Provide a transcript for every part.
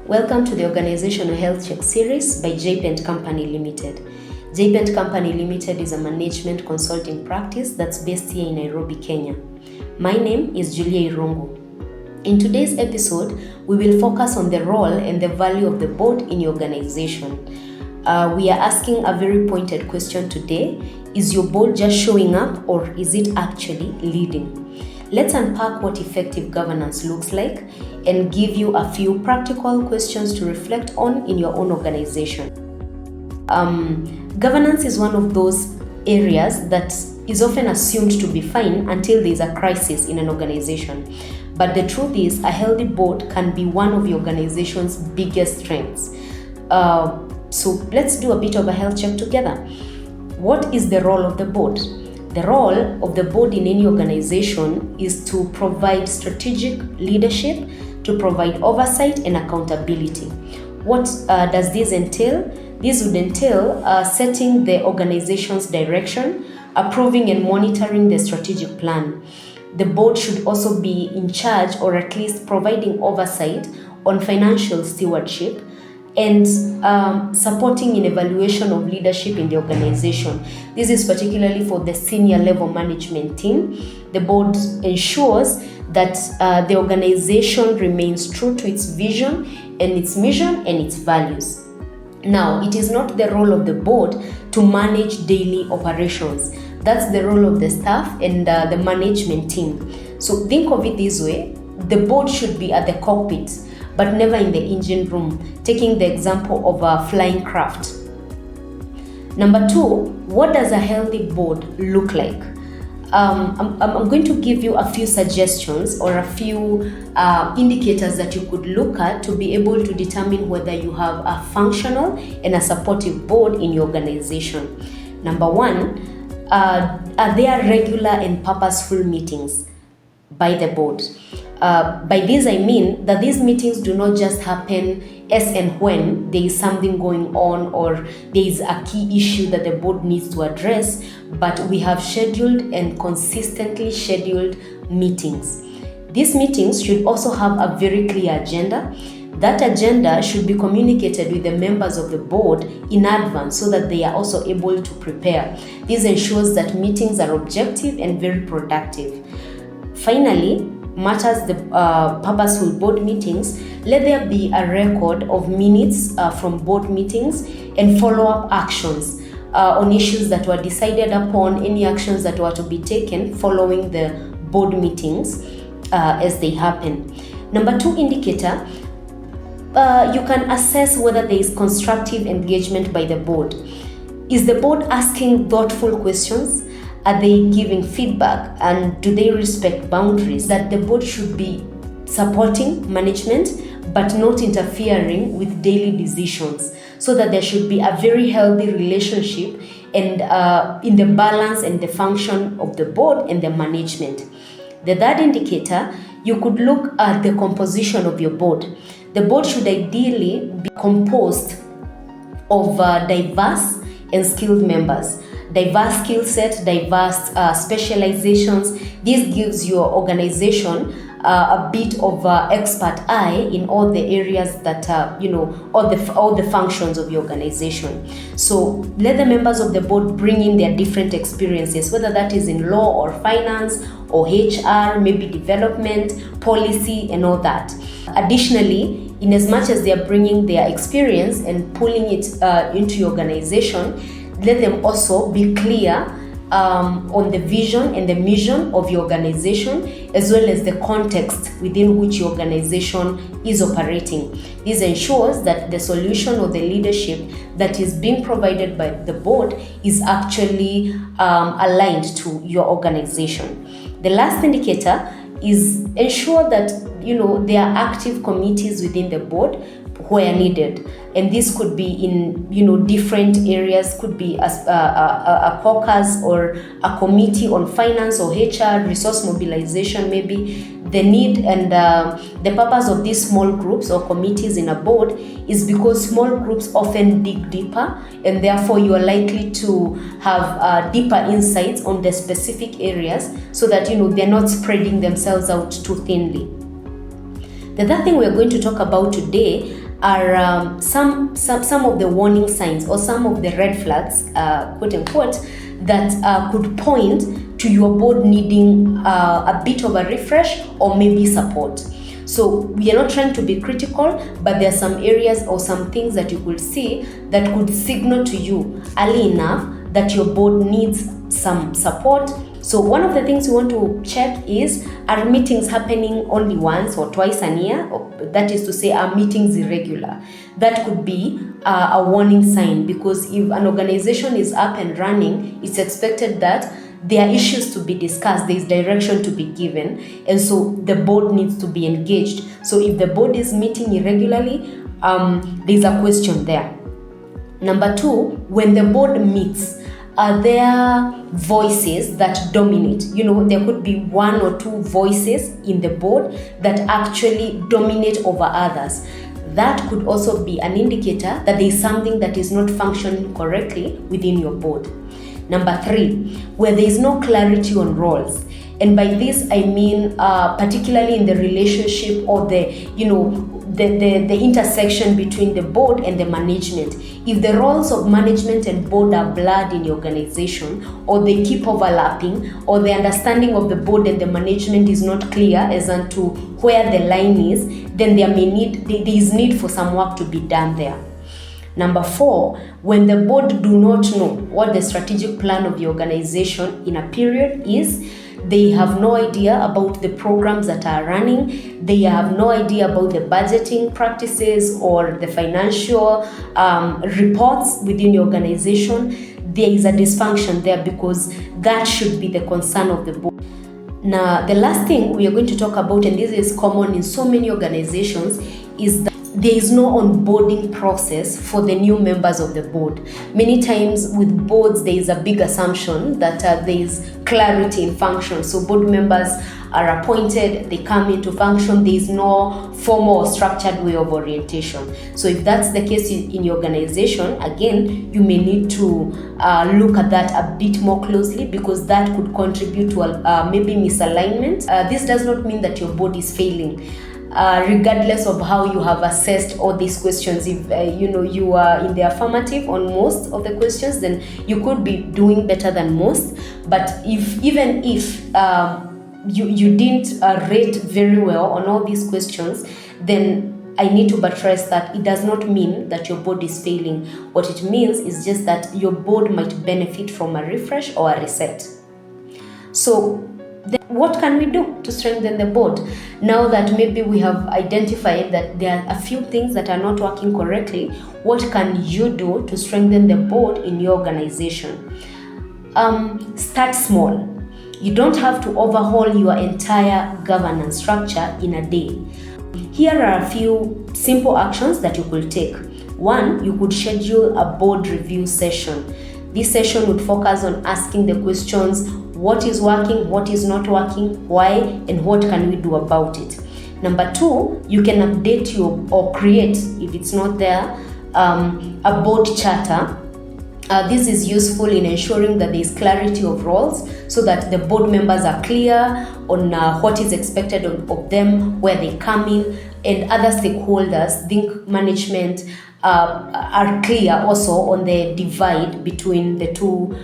Welcome to the Organizational Health Check series by JEYPENT Company Limited. JEYPENT Company Limited is a management consulting practice that's based here in Nairobi, Kenya. My name is Julia Irungu. In today's episode, we will focus on the role and the value of the board in your organization. We are asking a very pointed question today. Is your board just showing up, or is it actually leading? Let's unpack what effective governance looks like and give you a few practical questions to reflect on in your own organization. Governance is one of those areas that is often assumed to be fine until there is a crisis in an organization. But the truth is, a healthy board can be one of your organization's biggest strengths. So let's do a bit of a health check together. What is the role of the board? The role of the board in any organization is to provide strategic leadership, to provide oversight and accountability. What does this entail? This would entail setting the organization's direction, approving and monitoring the strategic plan. The board should also be in charge, or at least providing oversight on financial stewardship and supporting in evaluation of leadership in the organization. This is particularly for the senior level management team. The board ensures that the organization remains true to its vision and its mission and its values. Now, it is not the role of the board to manage daily operations. That's the role of the staff and the management team. So think of it this way: the board should be at the cockpit, but never in the engine room, taking the example of a flying craft. Number two, what does a healthy board look like? I'm going to give you a few suggestions or a few indicators that you could look at to be able to determine whether you have a functional and a supportive board in your organization. Number one, are there regular and purposeful meetings by the board? By this I mean that these meetings do not just happen as and when there is something going on or there is a key issue that the board needs to address, but we have scheduled and consistently scheduled meetings. These meetings should also have a very clear agenda. That agenda should be communicated with the members of the board in advance so that they are also able to prepare. This ensures that meetings are objective and very productive. Finally, matters the purposeful board meetings, let there be a record of minutes from board meetings and follow-up actions on issues that were decided upon, any actions that were to be taken following the board meetings as they happen. Number two indicator, you can assess whether there is constructive engagement by the board. Is the board asking thoughtful questions? Are they giving feedback, and do they respect boundaries? That the board should be supporting management but not interfering with daily decisions, so that there should be a very healthy relationship and in the balance and the function of the board and the management. The third indicator, you could look at the composition of your board. The board should ideally be composed of diverse and skilled members. Diverse skill set, diverse specializations. This gives your organization a bit of expert eye in all the areas that all the functions of your organization. So let the members of the board bring in their different experiences, whether that is in law or finance or HR, maybe development, policy, and all that. Additionally, in as much as they are bringing their experience and pulling it into your organization, let them also be clear on the vision and the mission of your organization, as well as the context within which your organization is operating. This ensures that the solution or the leadership that is being provided by the board is actually aligned to your organization. The last indicator is ensure that there are active committees within the board where needed, and this could be in different areas. Could be a caucus or a committee on finance or HR, resource mobilization. Maybe the need and the purpose of these small groups or committees in a board is because small groups often dig deeper, and therefore you are likely to have deeper insights on the specific areas, so that they're not spreading themselves out too thinly. The third thing we're going to talk about today are some of the warning signs or some of the red flags, quote unquote, that could point to your board needing a bit of a refresh or maybe support. So we are not trying to be critical, but there are some areas or some things that you could see that could signal to you early enough that your board needs some support. So one of the things you want to check is, are meetings happening only once or twice a year? That is to say, are meetings irregular? That could be a warning sign, because if an organization is up and running, it's expected that there are issues to be discussed, there is direction to be given, and so the board needs to be engaged. So if the board is meeting irregularly, there's a question there. Number two, when the board meets, are there voices that dominate? There could be one or two voices in the board that actually dominate over others. That could also be an indicator that there is something that is not functioning correctly within your board. Number three, where there is no clarity on roles. And by this, I mean particularly in the relationship or the intersection between the board and the management. If the roles of management and board are blurred in the organization, or they keep overlapping, or the understanding of the board and the management is not clear as to where the line is, then there is need for some work to be done there. Number four, when the board do not know what the strategic plan of the organization in a period is, they have no idea about the programs that are running, they have no idea about the budgeting practices or the financial reports within the organization, there is a dysfunction there, because that should be the concern of the board. Now, the last thing we are going to talk about, and this is common in so many organizations, is that there is no onboarding process for the new members of the board. Many times with boards, there is a big assumption that there is clarity in function. So board members are appointed, they come into function, there is no formal or structured way of orientation. So if that's the case in your organization, again, you may need to look at that a bit more closely, because that could contribute to maybe misalignment. This does not mean that your board is failing. Regardless of how you have assessed all these questions, if you are in the affirmative on most of the questions, then you could be doing better than most. But even if you didn't rate very well on all these questions, then I need to buttress that it does not mean that your board is failing. What it means is just that your board might benefit from a refresh or a reset. So then what can we do to strengthen the board? Now that maybe we have identified that there are a few things that are not working correctly, what can you do to strengthen the board in your organization? Start small. You don't have to overhaul your entire governance structure in a day. Here are a few simple actions that you could take. One, you could schedule a board review session. This session would focus on asking the questions: what is working, what is not working, why, and what can we do about it? Number two, you can update or create, if it's not there, a board charter. This is useful in ensuring that there is clarity of roles, so that the board members are clear on what is expected of them, where they come in, and other stakeholders, think management, are clear also on the divide between the two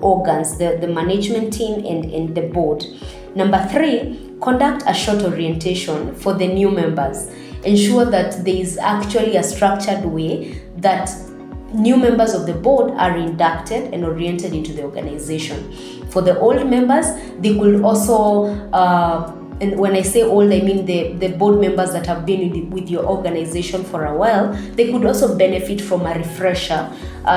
organs, the management team and the board. Number three, conduct a short orientation for the new members. Ensure that there is actually a structured way that new members of the board are inducted and oriented into the organization. For the old members, they could also, and when I say old, I mean the board members that have been with your organization for a while, they could also benefit from a refresher.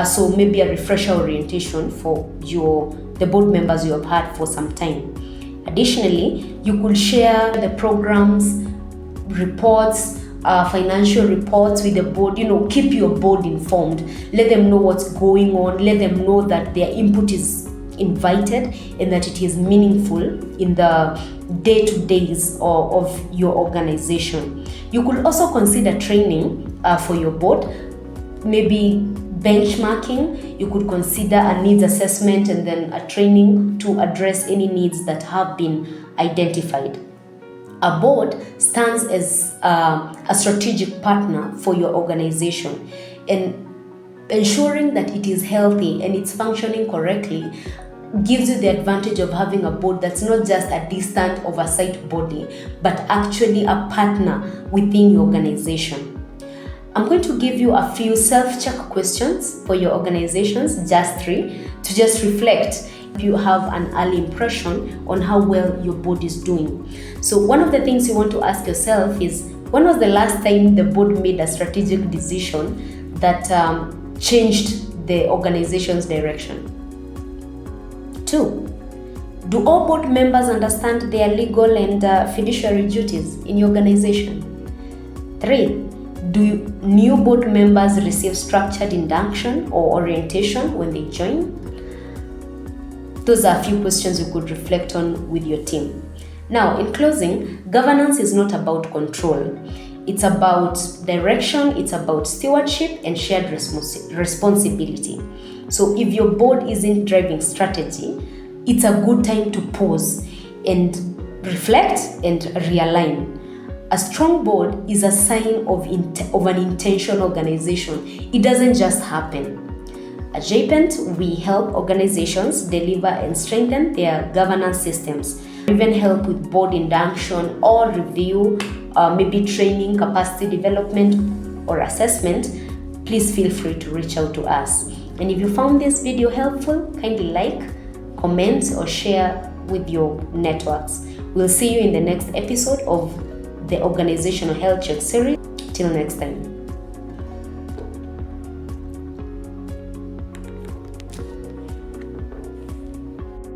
So maybe a refresher orientation for the board members you have had for some time. Additionally, you could share the programs, reports, financial reports with the board. Keep your board informed. Let them know what's going on. Let them know that their input is invited and that it is meaningful in the day-to-days of your organization. You could also consider training for your board, maybe benchmarking. You could consider a needs assessment and then a training to address any needs that have been identified. A board stands as a strategic partner for your organization, and ensuring that it is healthy and it's functioning correctly gives you the advantage of having a board that's not just a distant oversight body, but actually a partner within your organization. I'm going to give you a few self-check questions for your organizations, just 3, to just reflect if you have an early impression on how well your board is doing. So one of the things you want to ask yourself is, when was the last time the board made a strategic decision that changed the organization's direction? 2, do all board members understand their legal and fiduciary duties in your organization? 3, do new board members receive structured induction or orientation when they join? Those are a few questions you could reflect on with your team. Now, in closing, governance is not about control. It's about direction, it's about stewardship and shared responsibility. So if your board isn't driving strategy, it's a good time to pause and reflect and realign. A strong board is a sign of an intentional organization. It doesn't just happen. At JEYPENT, we help organizations deliver and strengthen their governance systems, even help with board induction or review, maybe training, capacity development, or assessment. Please feel free to reach out to us. And if you found this video helpful, kindly like, comment, or share with your networks. We'll see you in the next episode of the Organizational Health Check series. Till next time.